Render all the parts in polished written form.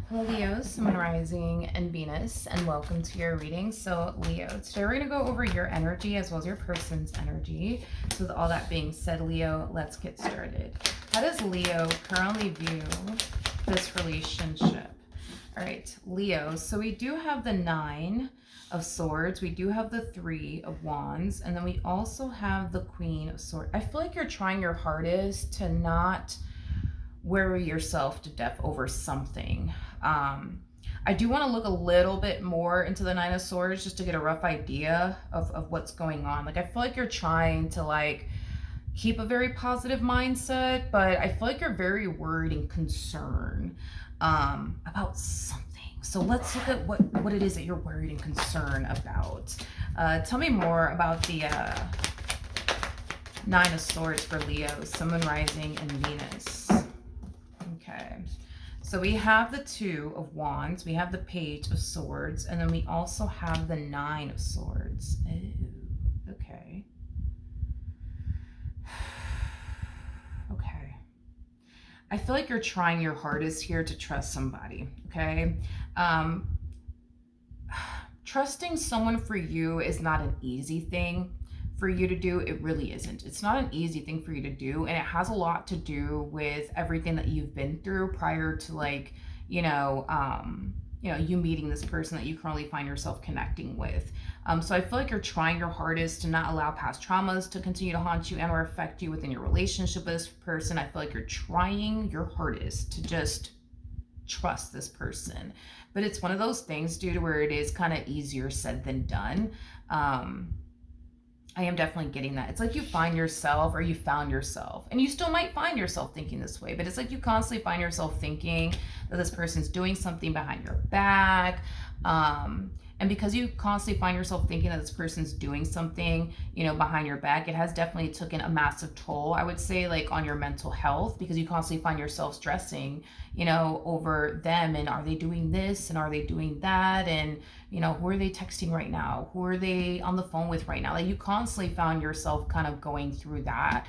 Hello Leo, Sun Rising and Venus, and welcome to your reading. So Leo, today we're going to go over your energy as well as your person's energy. So with all that being said, Leo, let's get started. How does Leo currently view this relationship? All right, Leo, so we do have the Nine of Swords, we do have the Three of Wands, and then we also have the Queen of Swords. I feel like you're trying your hardest to not worry yourself to death over something. I do want to look a little bit more into the Nine of Swords just to get a rough idea of what's going on. Like, I feel like you're trying to keep a very positive mindset, but I feel like you're very worried and concerned about something. So let's look at what it is that you're worried and concerned about. Tell me more about the Nine of Swords for Leo, Sun, Rising, and Venus. Okay, so we have the Two of Wands, we have the Page of Swords, and then we also have the Nine of Swords. Ooh, okay. Okay. I feel like you're trying your hardest here to trust somebody, okay? Trusting someone for you is not an easy thing for you to do. It really isn't. It's not an easy thing for you to do, and it has a lot to do with everything that you've been through prior to you meeting this person that you currently find yourself connecting with. So I feel like you're trying your hardest to not allow past traumas to continue to haunt you and or affect you within your relationship with this person. I feel like you're trying your hardest to just trust this person, but it's one of those things, dude, where it is kind of easier said than done. I am definitely getting that. It's like you find yourself, or you found yourself, and you still might find yourself thinking this way, but it's like you constantly find yourself thinking that this person's doing something behind your back. And because you constantly find yourself thinking that this person's doing something, behind your back, it has definitely taken a massive toll, I would say, like on your mental health, because you constantly find yourself stressing, over them, and are they doing this and are they doing that, and who are they texting right now, who are they on the phone with right now. Like, you constantly found yourself kind of going through that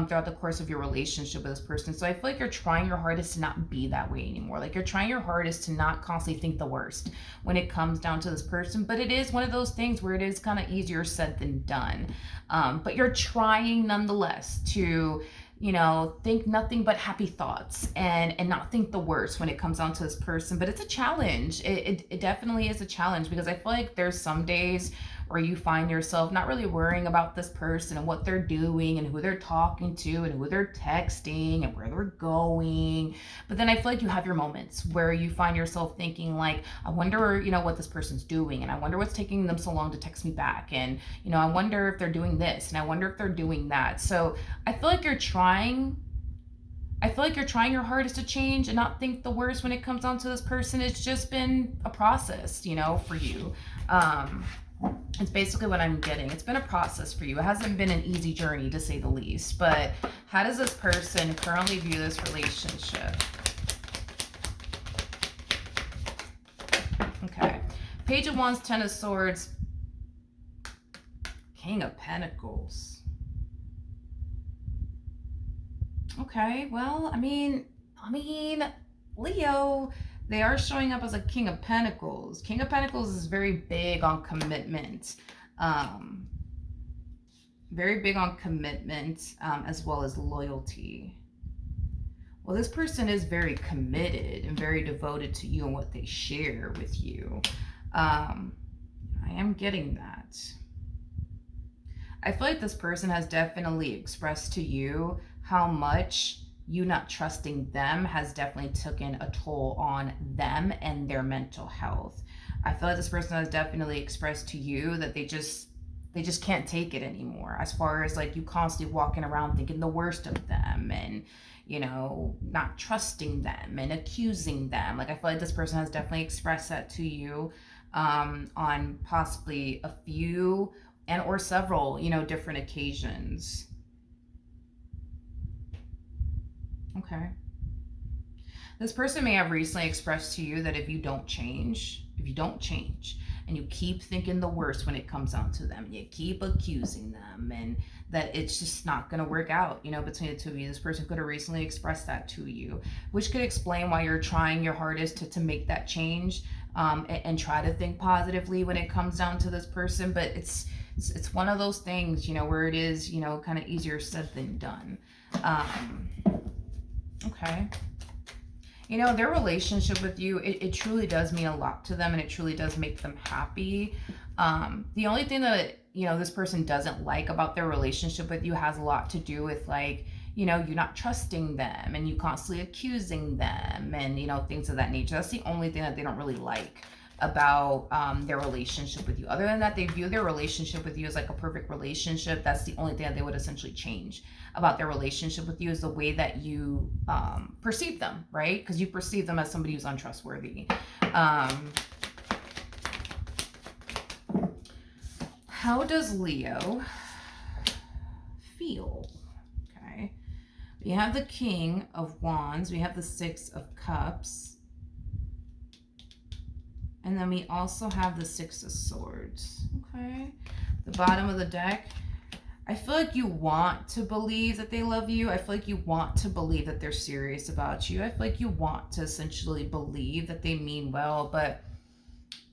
throughout the course of your relationship with this person. So I feel like you're trying your hardest to not be that way anymore. Like, you're trying your hardest to not constantly think the worst when it comes down to this person. But it is one of those things where it is kind of easier said than done. But you're trying nonetheless to think nothing but happy thoughts and not think the worst when it comes down to this person. But it's a challenge. It definitely is a challenge, because I feel like there's some days where you find yourself not really worrying about this person and what they're doing and who they're talking to and who they're texting and where they're going. But then I feel like you have your moments where you find yourself thinking, like, I wonder, what this person's doing, and I wonder what's taking them so long to text me back, and I wonder if they're doing this, and I wonder if they're doing that. So I feel like you're trying your hardest to change and not think the worst when it comes down to this person. It's just been a process, for you. It's basically what I'm getting. It's been a process for you. It hasn't been an easy journey, to say the least. But how does this person currently view this relationship? Okay. Page of Wands, Ten of Swords, King of Pentacles. Okay, well, I mean, Leo, they are showing up as a King of Pentacles. King of Pentacles is very big on commitment. Very big on commitment, as well as loyalty. Well, this person is very committed and very devoted to you and what they share with you. I am getting that. I feel like this person has definitely expressed to you how much you not trusting them has definitely taken a toll on them and their mental health. I feel like this person has definitely expressed to you that they just can't take it anymore, as far as like you constantly walking around thinking the worst of them and not trusting them and accusing them. Like, I feel like this person has definitely expressed that to you on possibly a few and or several different occasions. Okay. This person may have recently expressed to you that if you don't change, and you keep thinking the worst when it comes down to them, and you keep accusing them, and that it's just not going to work out, you know, between the two of you. This person could have recently expressed that to you, which could explain why you're trying your hardest to make that change, and try to think positively when it comes down to this person. But it's one of those things, you know, where it is, you know, kind of easier said than done. Okay. You know, their relationship with you, it truly does mean a lot to them, and it truly does make them happy. The only thing that, you know, this person doesn't like about their relationship with you has a lot to do with, like, you know, you not trusting them and you constantly accusing them and, you know, things of that nature. That's the only thing that they don't really like about their relationship with you. Other than that, they view their relationship with you as like a perfect relationship. That's the only thing that they would essentially change about their relationship with you, is the way that you perceive them, right? Because you perceive them as somebody who's untrustworthy. How does Leo feel? Okay. We have the King of Wands. We have the Six of Cups. And then we also have the Six of Swords. Okay. The bottom of the deck. I feel like you want to believe that they love you. I feel like you want to believe that they're serious about you. I feel like you want to essentially believe that they mean well, but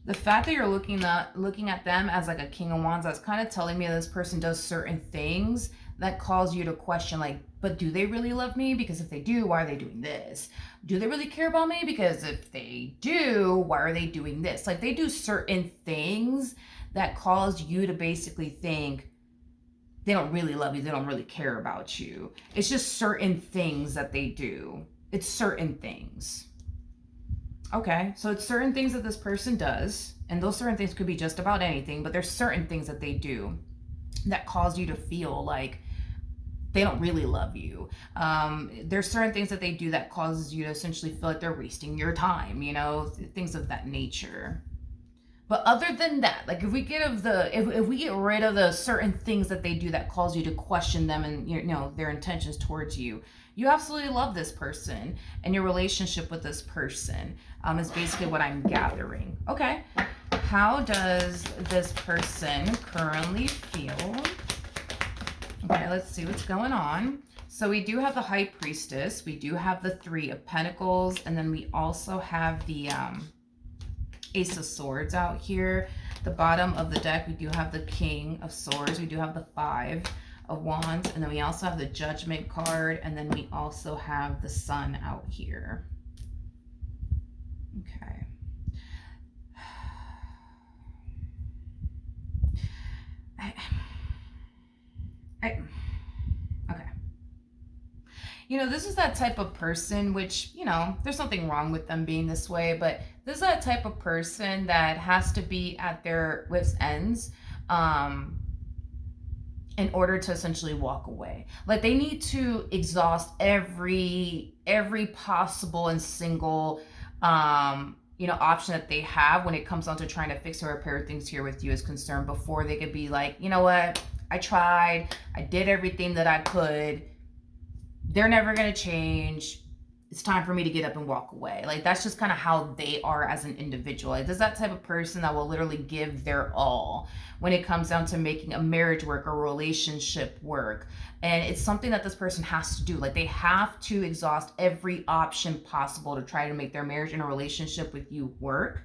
the fact that you're looking at them as like a King of Wands, that's kind of telling me that this person does certain things that cause you to question, like, but do they really love me? Because if they do, why are they doing this? Do they really care about me? Because if they do, why are they doing this? Like, they do certain things that cause you to basically think they don't really love you. They don't really care about you. It's just certain things that they do. It's certain things. Okay, so it's certain things that this person does, and those certain things could be just about anything, but there's certain things that they do that cause you to feel like they don't really love you. There's certain things that they do that causes you to essentially feel like they're wasting your time, you know, things of that nature. But other than that, like if we get rid of the certain things that they do that cause you to question them and, you know, their intentions towards you, you absolutely love this person, and your relationship with this person is basically what I'm gathering. Okay, how does this person currently feel? Okay, let's see what's going on. So we do have the High Priestess, we do have the Three of Pentacles, and then we also have the Ace of Swords out here. The bottom of the deck, we do have the King of Swords, we do have the Five of Wands, and then we also have the Judgment card, and then we also have the Sun out here. Okay. Okay. You know, this is that type of person, which, you know, there's nothing wrong with them being this way, but this is that type of person that has to be at their wits' ends in order to essentially walk away. Like, they need to exhaust every possible and single you know, option that they have when it comes down to trying to fix or repair things here with you is concerned, before they could be like, you know what, I tried, I did everything that I could, they're never going to change, it's time for me to get up and walk away. Like, that's just kind of how they are as an individual. Like, there's that type of person that will literally give their all when it comes down to making a marriage work or a relationship work. And it's something that this person has to do. Like, they have to exhaust every option possible to try to make their marriage and a relationship with you work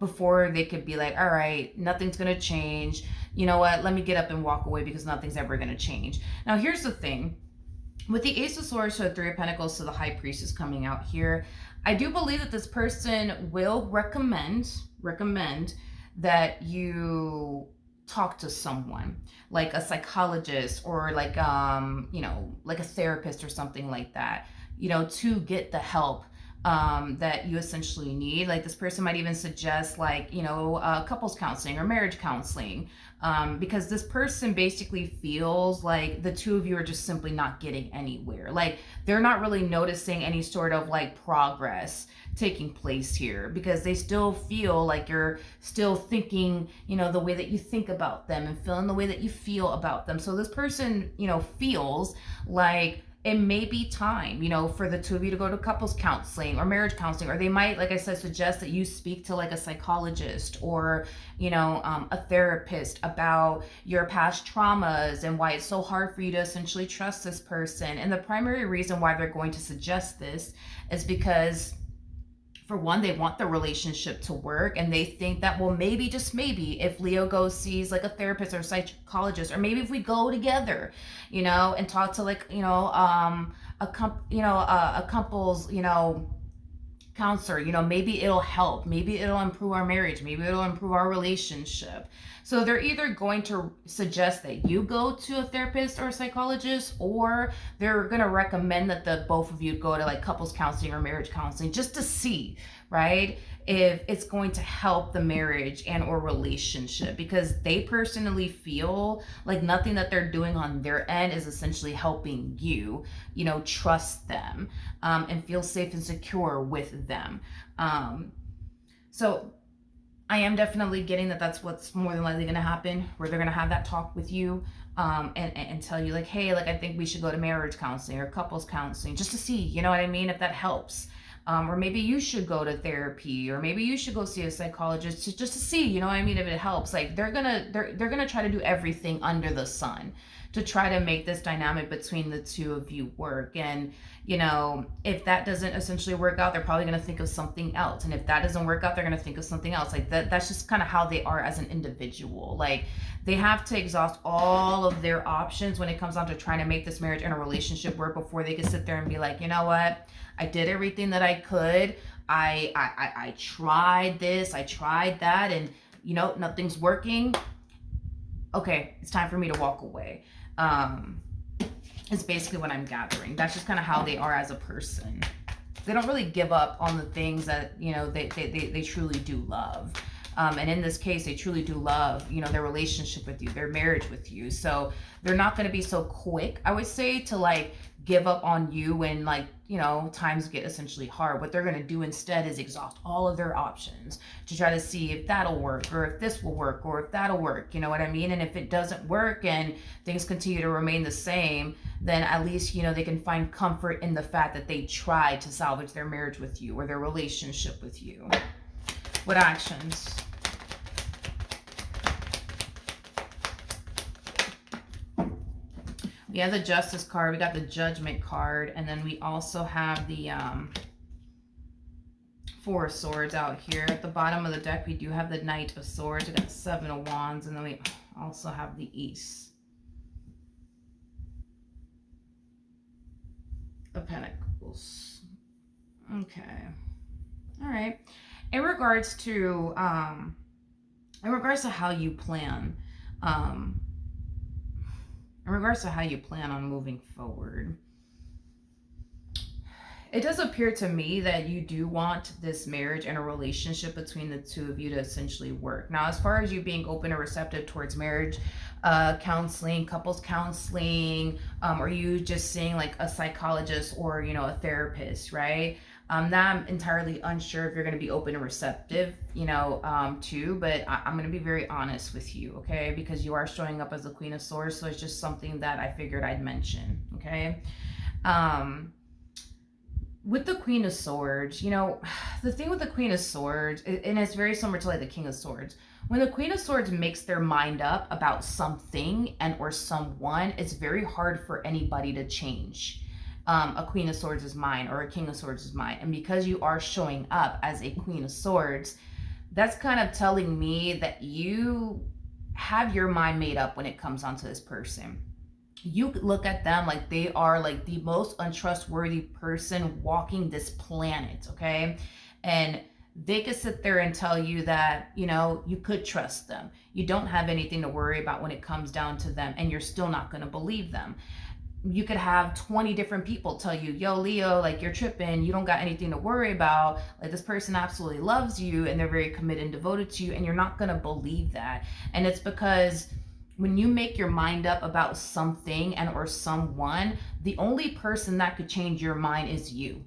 before they could be like, all right, nothing's going to change. You know what? Let me get up and walk away because nothing's ever going to change. Now, here's the thing. With the Ace of Swords to the Three of Pentacles to the High Priestess coming out here, I do believe that this person will recommend that you talk to someone, like a psychologist or like, you know, like a therapist or something like that, you know, to get the help that you essentially need. Like, this person might even suggest, like, you know, couples counseling or marriage counseling, because this person basically feels like the two of you are just simply not getting anywhere. Like, they're not really noticing any sort of like progress taking place here, because they still feel like you're still thinking, you know, the way that you think about them and feeling the way that you feel about them. So this person, you know, feels like it may be time, for the two of you to go to couples counseling or marriage counseling, or they might, like I said, suggest that you speak to like a psychologist or, a therapist about your past traumas and why it's so hard for you to essentially trust this person. And the primary reason why they're going to suggest this is because, for one, they want the relationship to work, and they think that, well, maybe, just maybe, if Leo goes sees like a therapist or a psychologist, or maybe if we go together, and talk to like, a couple's, counselor, maybe it'll help, maybe it'll improve our marriage, maybe it'll improve our relationship. So they're either going to suggest that you go to a therapist or a psychologist, or they're going to recommend that the both of you go to like couples counseling or marriage counseling, just to see, right, if it's going to help the marriage and or relationship, because they personally feel like nothing that they're doing on their end is essentially helping you, trust them, and feel safe and secure with them. So I am definitely getting that that's what's more than likely going to happen, where they're going to have that talk with you, and tell you like, hey, like, I think we should go to marriage counseling or couples counseling, just to see, you know what I mean, if that helps. Or maybe you should go to therapy, or maybe you should go see a psychologist just to see, you know what I mean, if it helps. Like, they're gonna try to do everything under the sun to try to make this dynamic between the two of you work. And if that doesn't essentially work out, they're probably going to think of something else. And if that doesn't work out, they're going to think of something else. Like, that's just kind of how they are as an individual. Like, they have to exhaust all of their options when it comes down to trying to make this marriage and a relationship work before they can sit there and be like, you know what, I did everything that I could. I tried this, I tried that, and nothing's working. Okay, it's time for me to walk away. Is basically what I'm gathering. That's just kind of how they are as a person. They don't really give up on the things that they truly do love. And in this case, they truly do love, their relationship with you, their marriage with you. So they're not going to be so quick, I would say, to like give up on you when like, times get essentially hard. What they're going to do instead is exhaust all of their options to try to see if that'll work, or if this will work, or if that'll work, you know what I mean? And if it doesn't work and things continue to remain the same, then at least, they can find comfort in the fact that they tried to salvage their marriage with you or their relationship with you. What actions? We have the Justice card, we got the Judgment card, and then we also have the Four of Swords out here. At the bottom of the deck, we do have the Knight of Swords, we got the Seven of Wands, and then we also have the Ace of Pentacles. Okay. All right. In regards to how you plan, on moving forward, it does appear to me that you do want this marriage and a relationship between the two of you to essentially work. Now, as far as you being open or receptive towards marriage counseling, couples counseling, or you just seeing like a psychologist or, a therapist, right? Now I'm entirely unsure if you're going to be open and receptive, too, but I'm going to be very honest with you, okay? Because you are showing up as the Queen of Swords, so it's just something that I figured I'd mention, okay? With the Queen of Swords, the thing with the Queen of Swords, and it's very similar to like the King of Swords, when the Queen of Swords makes their mind up about something and or someone, it's very hard for anybody to change a Queen of Swords' mind or a King of Swords' mind. And because you are showing up as a Queen of Swords, that's kind of telling me that you have your mind made up when it comes onto this person. You look at them like they are like the most untrustworthy person walking this planet, okay? And they could sit there and tell you that, you could trust them. You don't have anything to worry about when it comes down to them, and you're still not going to believe them. You could have 20 different people tell you, yo, Leo, like, you're tripping. You don't got anything to worry about. Like, this person absolutely loves you and they're very committed and devoted to you, and you're not going to believe that. And it's because when you make your mind up about something and or someone, the only person that could change your mind is you.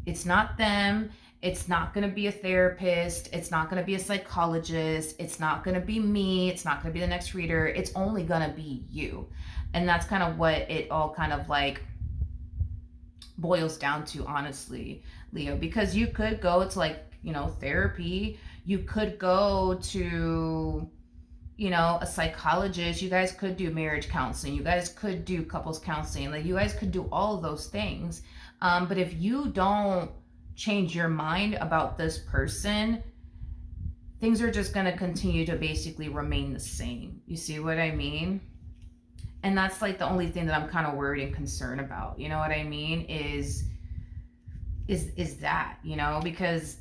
It's not them. It's not going to be a therapist. It's not going to be a psychologist. It's not going to be me. It's not going to be the next reader. It's only going to be you. And that's kind of what it all kind of like boils down to, honestly, Leo, because you could go to, like, therapy. You could go to, a psychologist. You guys could do marriage counseling. You guys could do couples counseling. Like, you guys could do all of those things. But if you don't change your mind about this person, things are just going to continue to basically remain the same. You see what I mean? And that's like the only thing that I'm kind of worried and concerned about. You know what I mean? Is that, because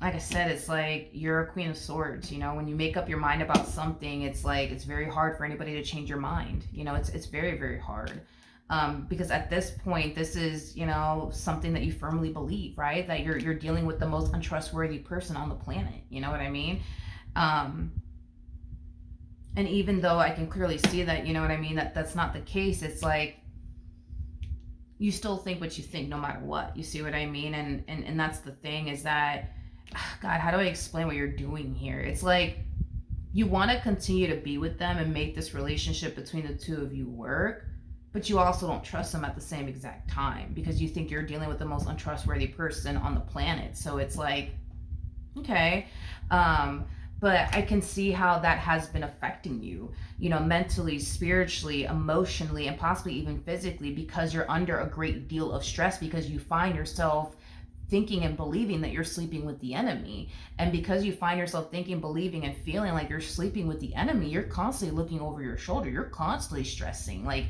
like I said, it's like you're a Queen of Swords. When you make up your mind about something, it's like it's very hard for anybody to change your mind. It's very, very hard. Because at this point, this is, something that you firmly believe, right? That you're dealing with the most untrustworthy person on the planet. You know what I mean? And even though I can clearly see that, you know what I mean, that's not the case, it's like you still think what you think no matter what. You see what I mean? And that's the thing, is that, God, how do I explain what you're doing here? It's like you want to continue to be with them and make this relationship between the two of you work, but you also don't trust them at the same exact time, because you think you're dealing with the most untrustworthy person on the planet. So it's like, okay, but I can see how that has been affecting you, mentally, spiritually, emotionally, and possibly even physically, because you're under a great deal of stress, because you find yourself thinking and believing that you're sleeping with the enemy. And because you find yourself thinking, believing, and feeling like you're sleeping with the enemy, you're constantly looking over your shoulder. You're constantly stressing, like,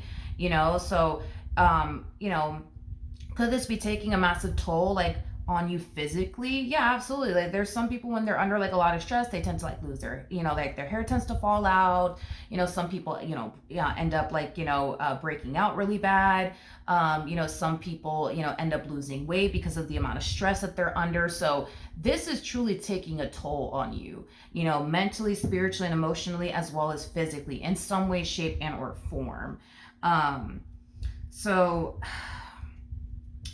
so, could this be taking a massive toll, like, on you physically? Yeah, absolutely. Like, there's some people, when they're under like a lot of stress, they tend to like lose their, like their hair tends to fall out. Some people, end up like, breaking out really bad. Some people, end up losing weight because of the amount of stress that they're under. So this is truly taking a toll on you, mentally, spiritually, and emotionally, as well as physically, in some way, shape, and or form. So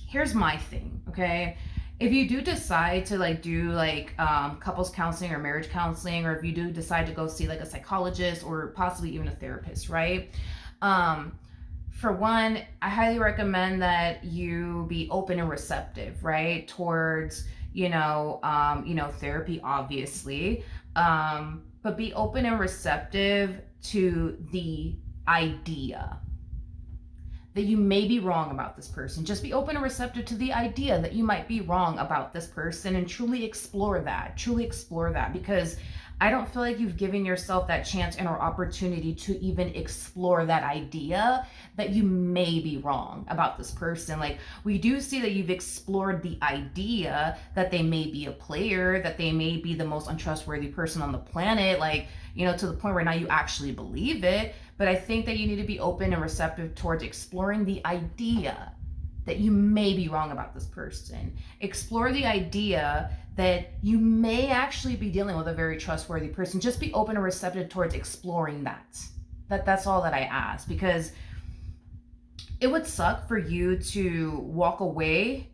here's my thing, okay? If you do decide to like do like couples counseling or marriage counseling, or if you do decide to go see like a psychologist or possibly even a therapist, right? For one, I highly recommend that you be open and receptive, right? Towards, therapy, obviously. But be open and receptive to the idea that you may be wrong about this person. Just be open and receptive to the idea that you might be wrong about this person, and truly explore that. Because I don't feel like you've given yourself that chance and or opportunity to even explore that idea that you may be wrong about this person. Like, we do see that you've explored the idea that they may be a player, that they may be the most untrustworthy person on the planet, like, to the point where now you actually believe it. But I think that you need to be open and receptive towards exploring the idea that you may be wrong about this person. Explore the idea that you may actually be dealing with a very trustworthy person. Just be open and receptive towards exploring that. That's all that I ask, because it would suck for you to walk away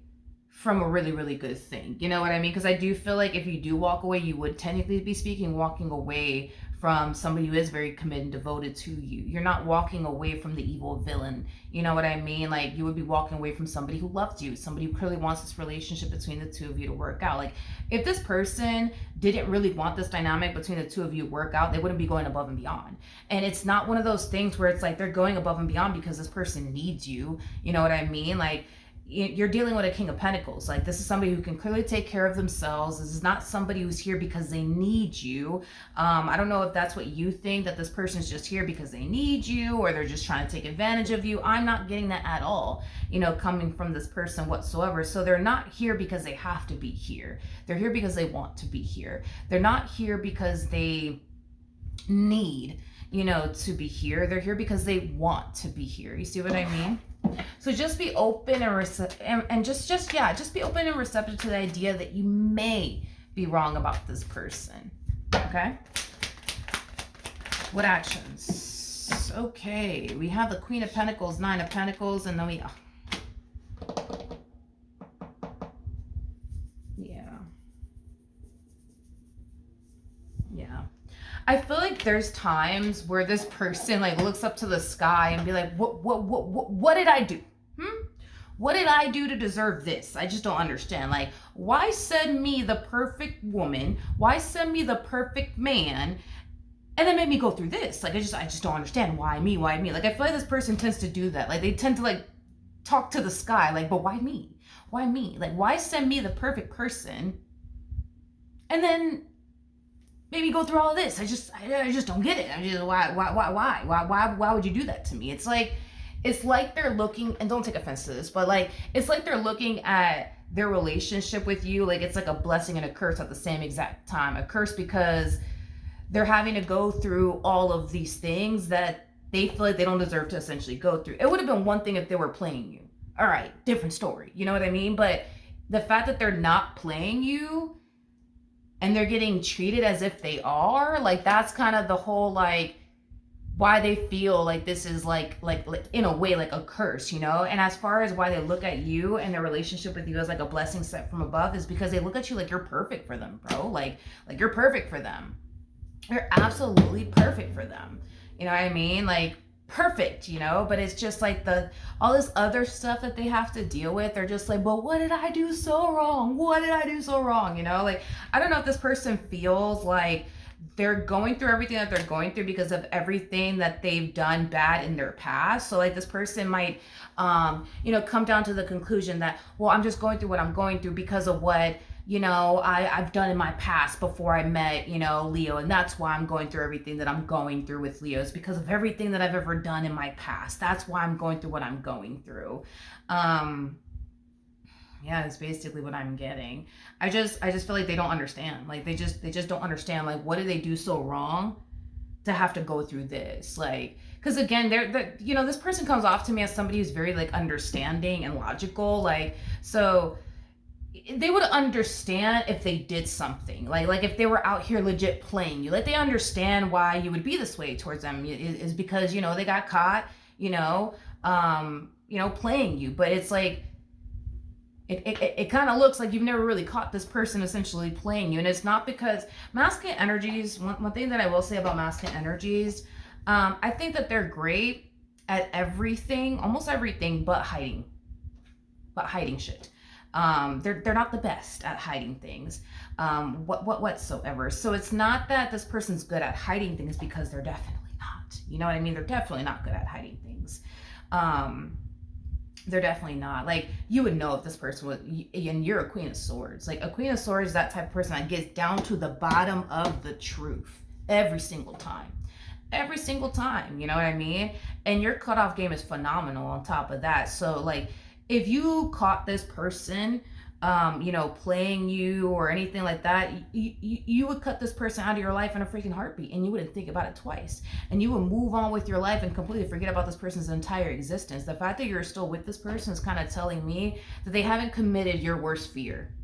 from a really, really good thing. You know what I mean? Because I do feel like if you do walk away, you would technically be speaking walking away from somebody who is very committed and devoted to you. You're not walking away from the evil villain. You know what I mean? Like, you would be walking away from somebody who loves you, somebody who clearly wants this relationship between the two of you to work out. Like, if this person didn't really want this dynamic between the two of you to work out, they wouldn't be going above and beyond. And it's not one of those things where it's like they're going above and beyond because this person needs you. You know what I mean? Like, you're dealing with a King of Pentacles. Like, this is somebody who can clearly take care of themselves. This is not somebody who's here because they need you. I don't know if that's what you think, that this person's just here because they need you, or they're just trying to take advantage of you. I'm not getting that at all, coming from this person whatsoever. So they're not here because they have to be here. They're here because they want to be here. They're not here because they need, to be here. They're here because they want to be here. You see what I mean? So just be open and just be open and receptive to the idea that you may be wrong about this person. Okay? What actions? Okay, we have the Queen of Pentacles, Nine of Pentacles, and then we I feel like there's times where this person like looks up to the sky and be like, what did I do? What did I do to deserve this? I just don't understand. Like, why send me the perfect woman? Why send me the perfect man? And then make me go through this. Like, I just don't understand. Why me? Why me? Like, I feel like this person tends to do that. Like, they tend to like talk to the sky. Like, but why me? Why me? Like, why send me the perfect person? And then maybe go through all of this. I just don't get it. I just why would you do that to me? It's like they're looking, and don't take offense to this, but like it's like they're looking at their relationship with you like it's like a blessing and a curse at the same exact time. A curse because they're having to go through all of these things that they feel like they don't deserve to essentially go through. It would have been one thing if they were playing you. All right, different story. You know what I mean? But the fact that they're not playing you and they're getting treated as if they are, like that's kind of the whole like why they feel like this is like in a way like a curse, you know? And as far as why they look at you and their relationship with you as like a blessing sent from above is because they look at you like you're perfect for them, bro. Like you're perfect for them. You're absolutely perfect for them. You know what I mean? Like perfect, you know? But it's just like all this other stuff that they have to deal with. They're just like, but what did I do so wrong? What did I do so wrong? You know, like I don't know if this person feels like they're going through everything that they're going through because of everything that they've done bad in their past. So like this person might come down to the conclusion that, well, I'm just going through what I'm going through because of what I've done in my past before I met Leo, and that's why I'm going through everything that I'm going through with Leo's because of everything that I've ever done in my past. That's why I'm going through what I'm going through. Yeah, it's basically what I'm getting. I just feel like they don't understand. Like they just don't understand. Like what did they do so wrong to have to go through this? Like, because again, this person comes off to me as somebody who's very like understanding and logical. Like, so they would understand if they did something. Like if they were out here legit playing you. Like they understand why you would be this way towards them is because they got caught. Playing you. But it's like. It kind of looks like you've never really caught this person essentially playing you. And it's not because masculine energies, one thing that I will say about masculine energies, I think that they're great at everything, almost everything, but hiding shit. They're not the best at hiding things, whatsoever. So it's not that this person's good at hiding things because they're definitely not. You know what I mean? They're definitely not good at hiding things. They're definitely not. Like, you would know if this person was, and you're a Queen of Swords. Like, a Queen of Swords is that type of person that gets down to the bottom of the truth every single time. Every single time, you know what I mean? And your cutoff game is phenomenal on top of that. So, like, if you caught this person, playing you or anything like that, you would cut this person out of your life in a freaking heartbeat, and you wouldn't think about it twice, and you would move on with your life and completely forget about this person's entire existence. The fact that you're still with this person is kind of telling me that they haven't committed your worst fear.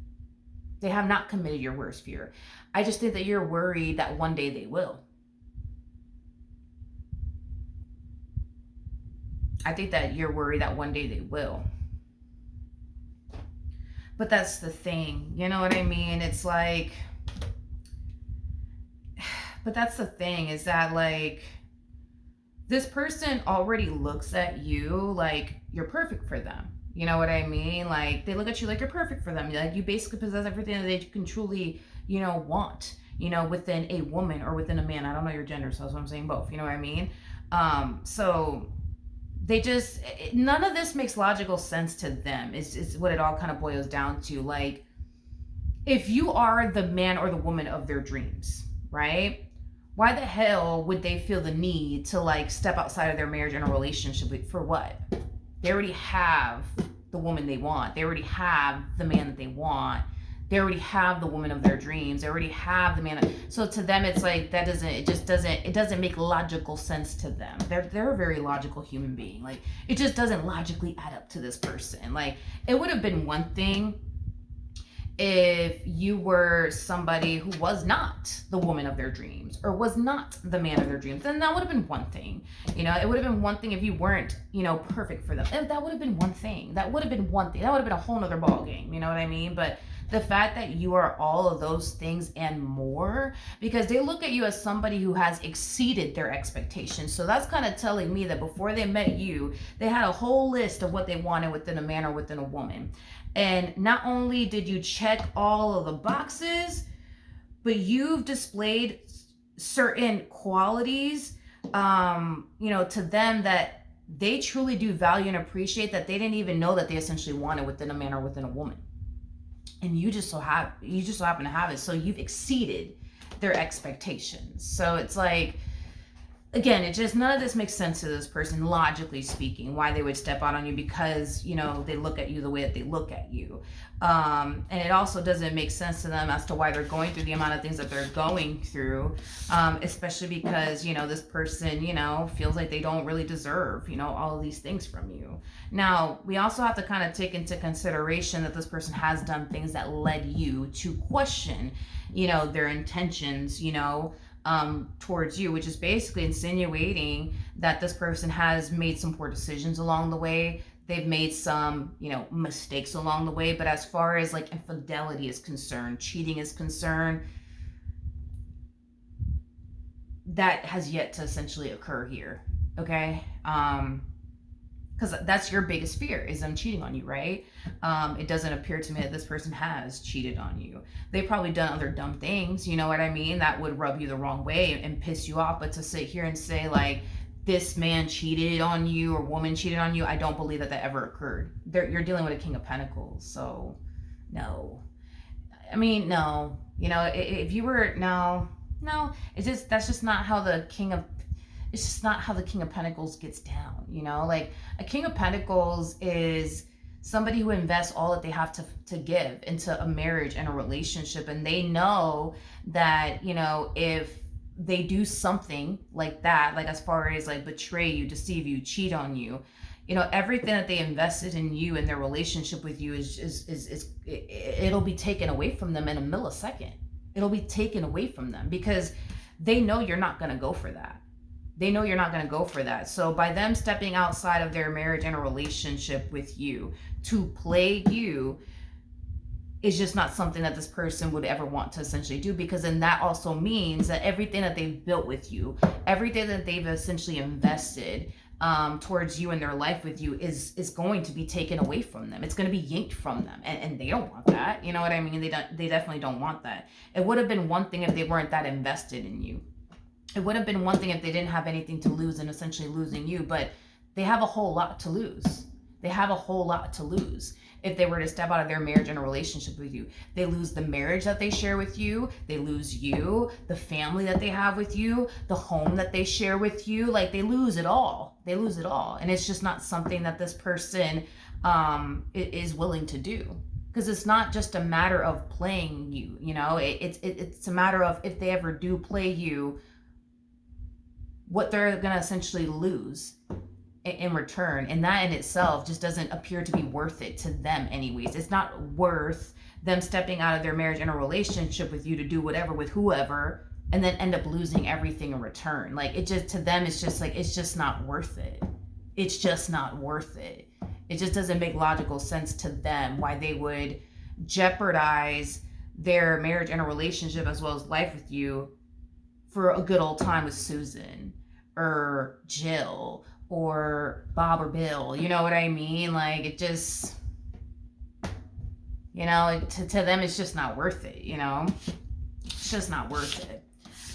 They have not committed your worst fear. I just think that you're worried that one day they will. I think that you're worried that one day they will. But that's the thing, you know what I mean? It's like, but that's the thing is that like, this person already looks at you like you're perfect for them. You know what I mean? Like they look at you like you're perfect for them. Like you basically possess everything that they can truly, want, within a woman or within a man. I don't know your gender, so that's what I'm saying both. You know what I mean? So they just, none of this makes logical sense to them is what it all kind of boils down to. Like, if you are the man or the woman of their dreams, right? Why the hell would they feel the need to like step outside of their marriage and a relationship for what? They already have the woman they want. They already have the man that they want. They already have the woman of their dreams. They already have the man. So to them, it's like it doesn't make logical sense to them. They're a very logical human being. Like it just doesn't logically add up to this person. Like it would have been one thing if you were somebody who was not the woman of their dreams or was not the man of their dreams. Then that would have been one thing. It would have been one thing if you weren't, perfect for them. That would have been one thing. That would have been one thing. That would have been a whole nother ball game. You know what I mean? But The fact that you are all of those things and more, because they look at you as somebody who has exceeded their expectations. So that's kind of telling me that before they met you, they had a whole list of what they wanted within a man or within a woman. And not only did you check all of the boxes, but you've displayed certain qualities, to them that they truly do value and appreciate, that they didn't even know that they essentially wanted within a man or within a woman. And you just so happen to have it. So you've exceeded their expectations. So it's like, again, it just, none of this makes sense to this person, logically speaking, why they would step out on you, because they look at you the way that they look at you. And it also doesn't make sense to them as to why they're going through the amount of things that they're going through, especially because this person feels like they don't really deserve all of these things from you. Now, we also have to kind of take into consideration that this person has done things that led you to question their intentions towards you, which is basically insinuating that this person has made some poor decisions along the way. They've made some, mistakes along the way. But as far as like infidelity is concerned, cheating is concerned, that has yet to essentially occur here. Okay. Because that's your biggest fear, is them cheating on you, right? It doesn't appear to me that this person has cheated on you. They've probably done other dumb things, you know what I mean, that would rub you the wrong way and piss you off. But to sit here and say like, this man cheated on you or woman cheated on you, I don't believe that ever occurred. You're dealing with a King of Pentacles, so no. I mean, no. If you were, no, that's just not how the King of it's just not how the King of Pentacles gets down, like a King of Pentacles is somebody who invests all that they have to give into a marriage and a relationship. And they know that, if they do something like that, like as far as like betray you, deceive you, cheat on you, everything that they invested in you and their relationship with you it'll be taken away from them in a millisecond. It'll be taken away from them because they know you're not going to go for that. They know you're not going to go for that. So by them stepping outside of their marriage and a relationship with you to play you is just not something that this person would ever want to essentially do, because then that also means that everything that they've built with you, everything that they've essentially invested towards you and their life with you is going to be taken away from them. It's going to be yanked from them. And they don't want that. You know what I mean? They definitely don't want that. It would have been one thing if they weren't that invested in you. It would have been one thing if they didn't have anything to lose and essentially losing you, but they have a whole lot to lose. They have a whole lot to lose. If they were to step out of their marriage and a relationship with you, they lose the marriage that they share with you. They lose you, the family that they have with you, the home that they share with you. Like they lose it all. They lose it all. And it's just not something that this person is willing to do. Because it's not just a matter of playing you, it's a matter of, if they ever do play you, what they're going to essentially lose in return. And that in itself just doesn't appear to be worth it to them anyways. It's not worth them stepping out of their marriage and a relationship with you to do whatever with whoever and then end up losing everything in return. Like it just, to them, it's just like, it's just not worth it. It's just not worth it. It just doesn't make logical sense to them why they would jeopardize their marriage and a relationship as well as life with you for a good old time with Susan or Jill or Bob or Bill. You know what I mean? Like it just, to them, it's just not worth it, It's just not worth it.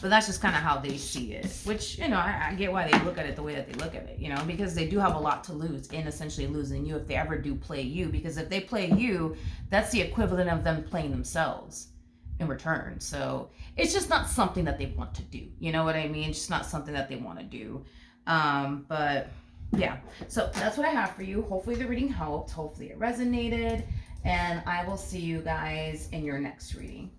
But that's just kind of how they see it, which, I get why they look at it the way that they look at it, because they do have a lot to lose in essentially losing you if they ever do play you. Because if they play you, that's the equivalent of them playing themselves in return. So it's just not something that they want to do. You know what I mean? It's just not something that they want to do. But yeah, so that's what I have for you. Hopefully the reading helped. Hopefully it resonated. And I will see you guys in your next reading.